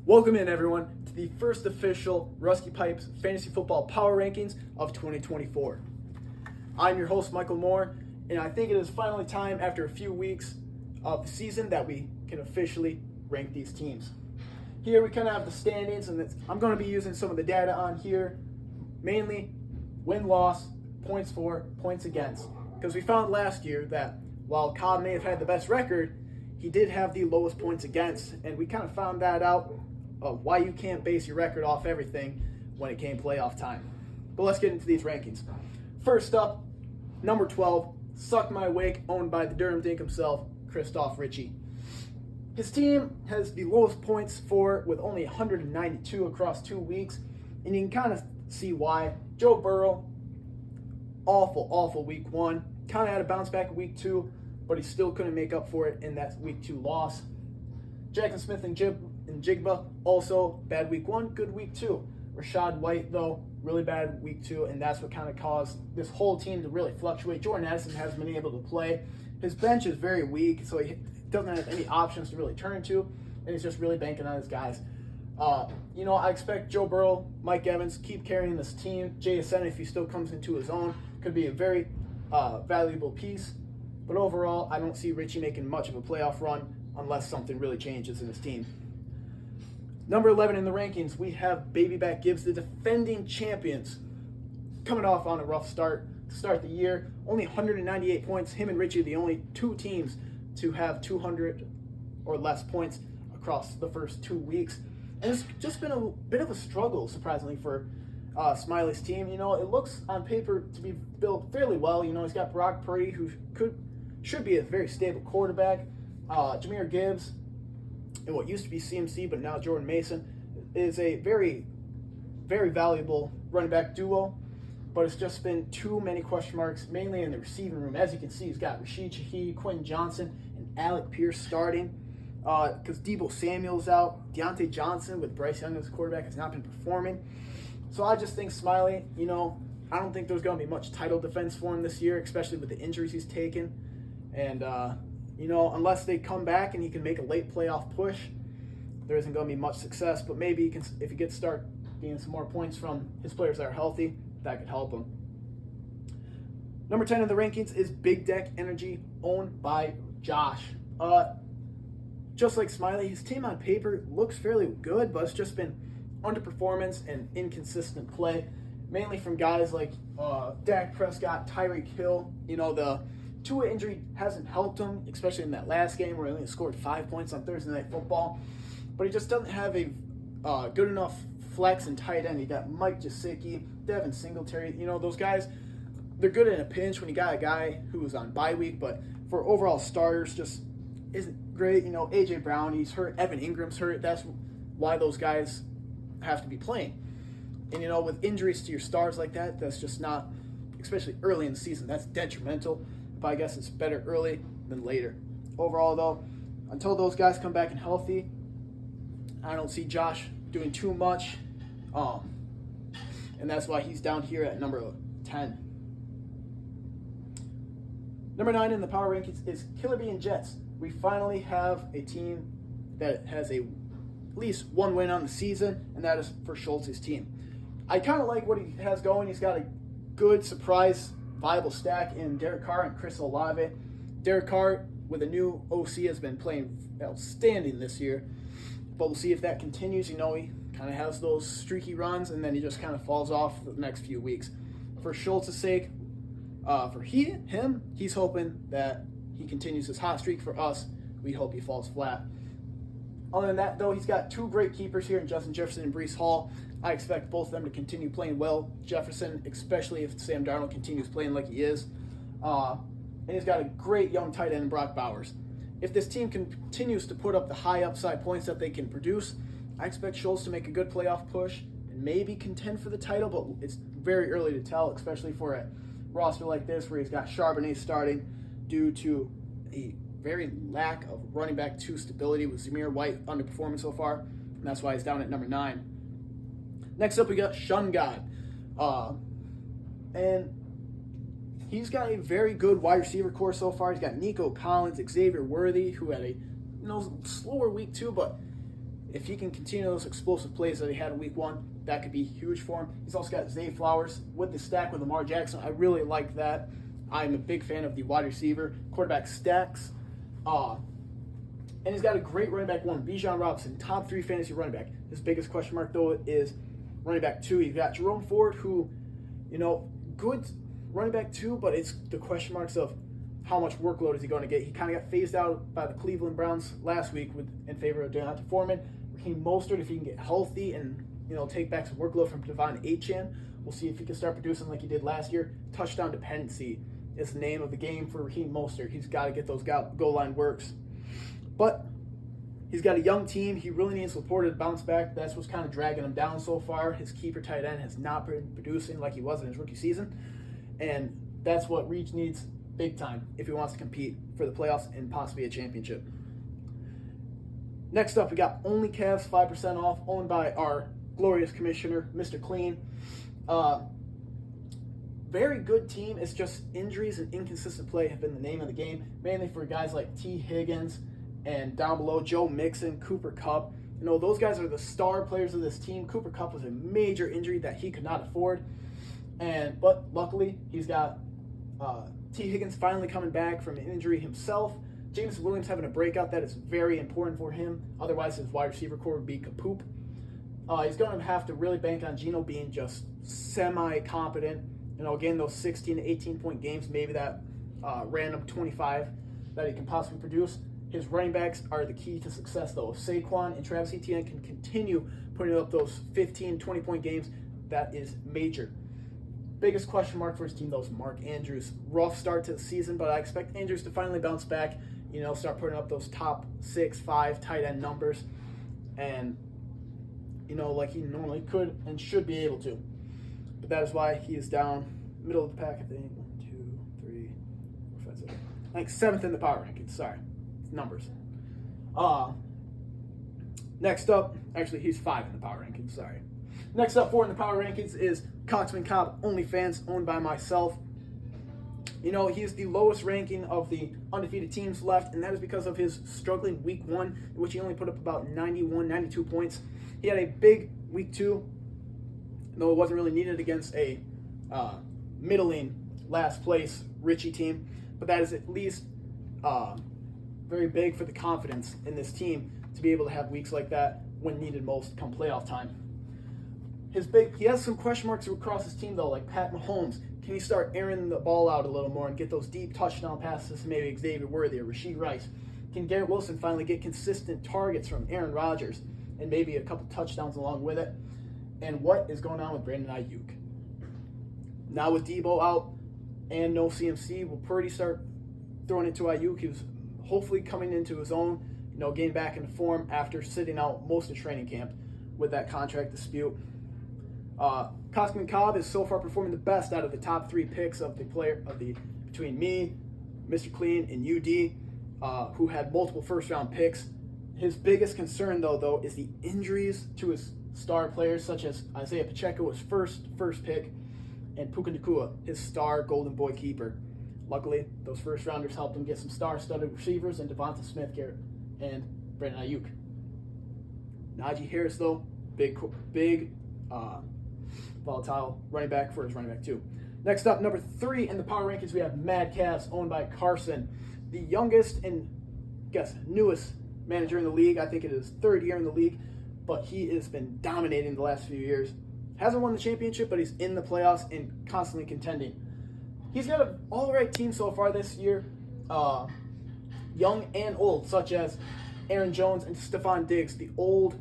Welcome in, everyone, to the first official Rusty Pipes Fantasy Football Power Rankings of 2024. I'm your host, Michael Moore, and I think it is finally time, after a few weeks of the season, that we can officially rank these teams. Here we kind of have the standings, and I'm going to be using some of the data on here, mainly win-loss, points for, points against, because we found last year that while Cobb may have had the best record, he did have the lowest points against, and we kind of found that out of why you can't base your record off everything when it came playoff time. But let's get into these rankings. First up, number 12, Suck My Wake, owned by the Durham Dink himself, Christoph Ritchie. His team has the lowest points for, with only 192 across 2 weeks, and you can kind of see why. Joe Burrow, awful week 1. Kind of had a bounce back in week 2, but he still couldn't make up for it in that week 2 loss. Jackson Smith and Jigba, also bad week 1, good week 2. Rachaad White, though, really bad week 2, and that's what kind of caused this whole team to really fluctuate. Jordan Addison hasn't been able to play. His bench is very weak, so he doesn't have any options to really turn to, and he's just really banking on his guys. I expect Joe Burrow, Mike Evans, keep carrying this team. JSN, if he still comes into his own, could be a very valuable piece. But overall, I don't see Ritchie making much of a playoff run unless something really changes in his team. Number 11 in the rankings, we have Baby Back Gibbs, the defending champions, coming off on a rough start to start the year. Only 198 points. Him and Ritchie are the only two teams to have 200 or less points across the first 2 weeks. And it's just been a bit of a struggle, surprisingly, for Smiley's team. It looks on paper to be built fairly well. He's got Brock Purdy, who should be a very stable quarterback. Jahmyr Gibbs, and what used to be CMC, but now Jordan Mason, is a very, very valuable running back duo. But it's just been too many question marks, mainly in the receiving room. As you can see, he's got Rashid Shaheed, Quentin Johnson, and Alec Pierce starting. Because Deebo Samuel's out. Deontay Johnson, with Bryce Young as quarterback, has not been performing. So I just think Smiley, I don't think there's going to be much title defense for him this year, especially with the injuries he's taken. And, unless they come back and he can make a late playoff push, there isn't going to be much success. But maybe if he gets start getting some more points from his players that are healthy, that could help him. Number 10 in the rankings is Big Deck Energy, owned by Josh. Just like Smiley, his team on paper looks fairly good, but it's just been underperformance and inconsistent play, mainly from guys like Dak Prescott, Tyreek Hill. The Tua injury hasn't helped him, especially in that last game where he only scored 5 points on Thursday Night Football. But he just doesn't have a good enough flex and tight end. You got Mike Gesicki, Devin Singletary. Those guys, they're good in a pinch when you got a guy who's on bye week, but for overall starters, just isn't great. A.J. Brown, he's hurt. Evan Ingram's hurt. That's why those guys have to be playing. And, with injuries to your stars like that, that's just not, especially early in the season, that's detrimental. But I guess it's better early than later. Overall, though, until those guys come back and healthy, I don't see Josh doing too much. And that's why he's down here at number 10. Number 9 in the power rankings is Killer Bee and Jets. We finally have a team that has at least one win on the season, and that is for Schultz's team. I kind of like what he has going. He's got a good surprise viable stack in Derek Carr and Chris Olave. Derek Carr, with a new OC, has been playing outstanding this year, but we'll see if that continues. He kind of has those streaky runs, and then he just kind of falls off the next few weeks. For Schultz's sake, he's hoping that he continues his hot streak. For us, we hope he falls flat. Other than that, though, he's got two great keepers here in Justin Jefferson and Breece Hall. I expect both of them to continue playing well. Jefferson, especially if Sam Darnold continues playing like he is. And he's got a great young tight end in Brock Bowers. If this team continues to put up the high upside points that they can produce, I expect Schultz to make a good playoff push and maybe contend for the title, but it's very early to tell, especially for a roster like this where he's got Charbonnet starting due to a very lack of running back 2 stability with Zamir White underperforming so far, and that's why he's down at number 9. Next up, we got Shun God. And he's got a very good wide receiver core so far. He's got Nico Collins, Xavier Worthy, who had a slower week 2, but if he can continue those explosive plays that he had in week 1, that could be huge for him. He's also got Zay Flowers with the stack with Lamar Jackson. I really like that. I'm a big fan of the wide receiver, quarterback stacks. And he's got a great running back 1, Bijan Robinson, top 3 fantasy running back. His biggest question mark, though, is running back 2. You've got Jerome Ford, who, good running back 2, but it's the question marks of how much workload is he going to get. He kind of got phased out by the Cleveland Browns last week in favor of Deontay Foreman. Raheem Mostert, if he can get healthy and take back some workload from Devon Achane, we'll see if he can start producing like he did last year. Touchdown dependency is the name of the game for Raheem Mostert. He's got to get those goal line works. But he's got a young team. He really needs Laporta to bounce back. That's what's kind of dragging him down so far. His keeper tight end has not been producing like he was in his rookie season. And that's what Reach needs big time if he wants to compete for the playoffs and possibly a championship. Next up, we got Only Cavs 5% off, owned by our glorious commissioner, Mr. Clean. Very good team. It's just injuries and inconsistent play have been the name of the game, mainly for guys like T. Higgins and down below Joe Mixon, Cooper Kupp. Those guys are the star players of this team. Cooper Kupp was a major injury that he could not afford. But luckily, he's got T. Higgins finally coming back from an injury himself. James Williams having a breakout that is very important for him. Otherwise, his wide receiver core would be kapoop. He's going to have to really bank on Geno being just semi-competent. Again, those 16 to 18-point games, maybe that random 25 that he can possibly produce. His running backs are the key to success, though. If Saquon and Travis Etienne can continue putting up those 15, 20-point games, that is major. Biggest question mark for his team, though, is Mark Andrews. Rough start to the season, but I expect Andrews to finally bounce back, start putting up those top 6, 5 tight end numbers, and, like he normally could and should be able to. But that is why he is down middle of the pack, I think. 1, 2, 3, 4, 5, 6. I think 7th in the power rankings. Sorry. Numbers. Next up, actually, he's 5 in the power rankings. Sorry. Next up, 4 in the power rankings is Coxman Cobb OnlyFans, owned by myself. He's the lowest ranking of the undefeated teams left, and that is because of his struggling week 1, in which he only put up about 91, 92 points. He had a big week 2, though it wasn't really needed against a middling last place Richie team, but that is at least very big for the confidence in this team to be able to have weeks like that when needed most come playoff time. He has some question marks across his team, though, like Pat Mahomes. Can he start airing the ball out a little more and get those deep touchdown passes to maybe Xavier Worthy or Rashee Rice? Can Garrett Wilson finally get consistent targets from Aaron Rodgers and maybe a couple touchdowns along with it? And what is going on with Brandon Ayuk? Now with Debo out and no CMC, will Purdy start throwing it to Ayuk? He was hopefully coming into his own, getting back into form after sitting out most of training camp with that contract dispute. Coxman Cobb is so far performing the best out of the top 3 picks between me, Mr. Clean, and UD, who had multiple first-round picks. His biggest concern, though, is the injuries to his star players, such as Isaiah Pacheco, his first pick, and Puka Nacua, his star Golden Boy keeper. Luckily, those first-rounders helped him get some star-studded receivers in Devonta Smith, Garrett, and Brandon Ayuk. Najee Harris, though, big volatile running back for his running back, too. Next up, number 3 in the power rankings, we have Mad Cavs, owned by Carson, the youngest and, newest manager in the league. I think it is 3rd year in the league, but he has been dominating the last few years. Hasn't won the championship, but he's in the playoffs and constantly contending. He's got an all-right team so far this year, young and old, such as Aaron Jones and Stephon Diggs, the old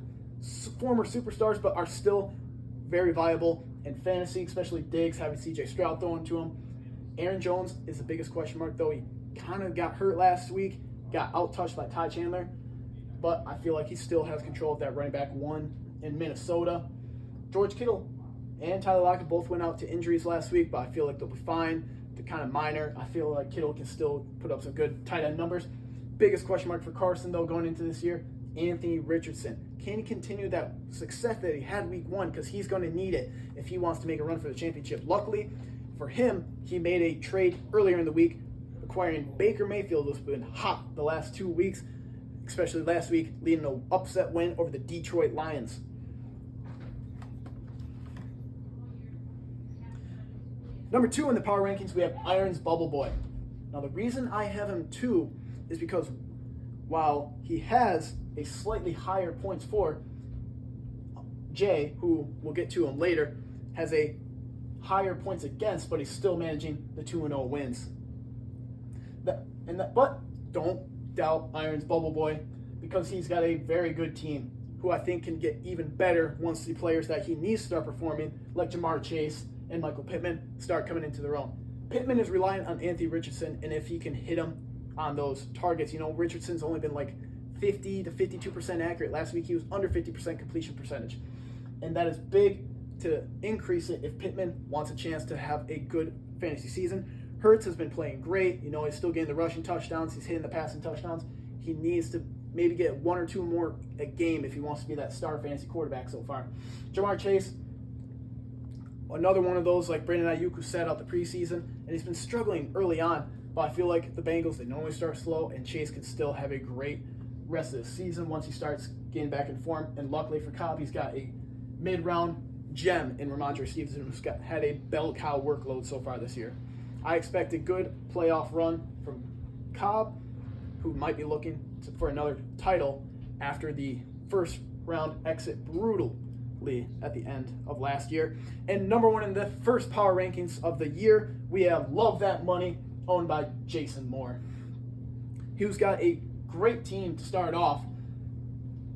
former superstars, but are still very viable in fantasy, especially Diggs having C.J. Stroud thrown to him. Aaron Jones is the biggest question mark, though. He kind of got hurt last week, got out-touched by Ty Chandler, but I feel like he still has control of that running back 1 in Minnesota. George Kittle and Tyler Lockett both went out to injuries last week, but I feel like they'll be fine. They're kind of minor. I feel like Kittle can still put up some good tight end numbers. Biggest question mark for Carson, though, going into this year, Anthony Richardson. Can he continue that success that he had week 1? Because he's going to need it if he wants to make a run for the championship. Luckily for him, he made a trade earlier in the week, acquiring Baker Mayfield, who's been hot the last 2 weeks. especially last week, leading an upset win over the Detroit Lions. Number 2 in the power rankings, we have Irons Bubble Boy. Now, the reason I have him 2 is because while he has a slightly higher points for, Jay, who we'll get to him later, has a higher points against, but he's still managing the 2-0 wins. But don't doubt Irons Bubble Boy, because he's got a very good team who I think can get even better once the players that he needs to start performing, like Ja'Marr Chase and Michael Pittman, start coming into their own. Pittman is reliant on Anthony Richardson, and if he can hit him on those targets, Richardson's only been like 50 to 52% accurate. Last week he was under 50% completion percentage, and that is big to increase it if Pittman wants a chance to have a good fantasy season. Hurts has been playing great. He's still getting the rushing touchdowns. He's hitting the passing touchdowns. He needs to maybe get 1 or 2 more a game if he wants to be that star fantasy quarterback so far. Ja'Marr Chase, another one of those like Brandon Ayuk, who sat out the preseason, and he's been struggling early on. But I feel like the Bengals, they normally start slow, and Chase can still have a great rest of the season once he starts getting back in form. And luckily for Cobb, he's got a mid-round gem in Ramondre Stevenson, who's had a bell cow workload so far this year. I expect a good playoff run from Cobb, who might be looking for another title after the first round exit brutally at the end of last year. And number 1 in the first power rankings of the year, we have Love That Money, owned by Jason Moore. He's got a great team to start off,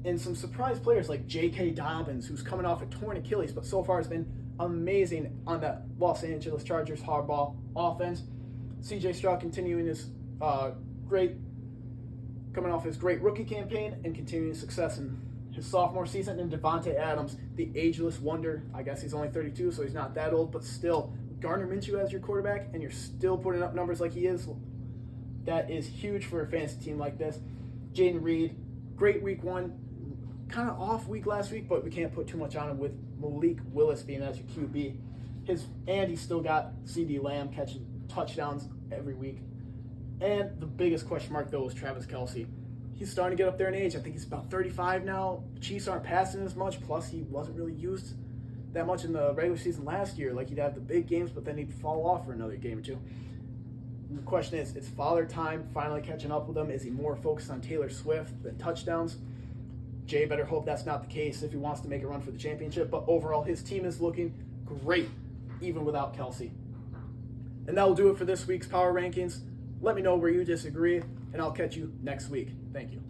and some surprise players like J.K. Dobbins, who's coming off a torn Achilles, but so far has been amazing on that Los Angeles Chargers hardball offense. C.J. Stroud continuing his coming off his great rookie campaign and continuing success in his sophomore season. And Devontae Adams, the ageless wonder. I guess he's only 32, so he's not that old, but still, Gardner Minshew as your quarterback, and you're still putting up numbers like he is. That is huge for a fantasy team like this. Jaden Reed, great week 1. Kind of off week last week, but we can't put too much on him with Malik Willis being as your QB. And he's still got CeeDee Lamb catching touchdowns every week. And the biggest question mark, though, is Travis Kelce. He's starting to get up there in age. I think he's about 35 now. The Chiefs aren't passing as much, plus he wasn't really used that much in the regular season last year. Like, he'd have the big games, but then he'd fall off for another game or two. And the question is, it's Father Time finally catching up with him? Is he more focused on Taylor Swift than touchdowns? Jay better hope that's not the case if he wants to make a run for the championship. But overall, his team is looking great, even without Kelce. And that will do it for this week's Power Rankings. Let me know where you disagree, and I'll catch you next week. Thank you.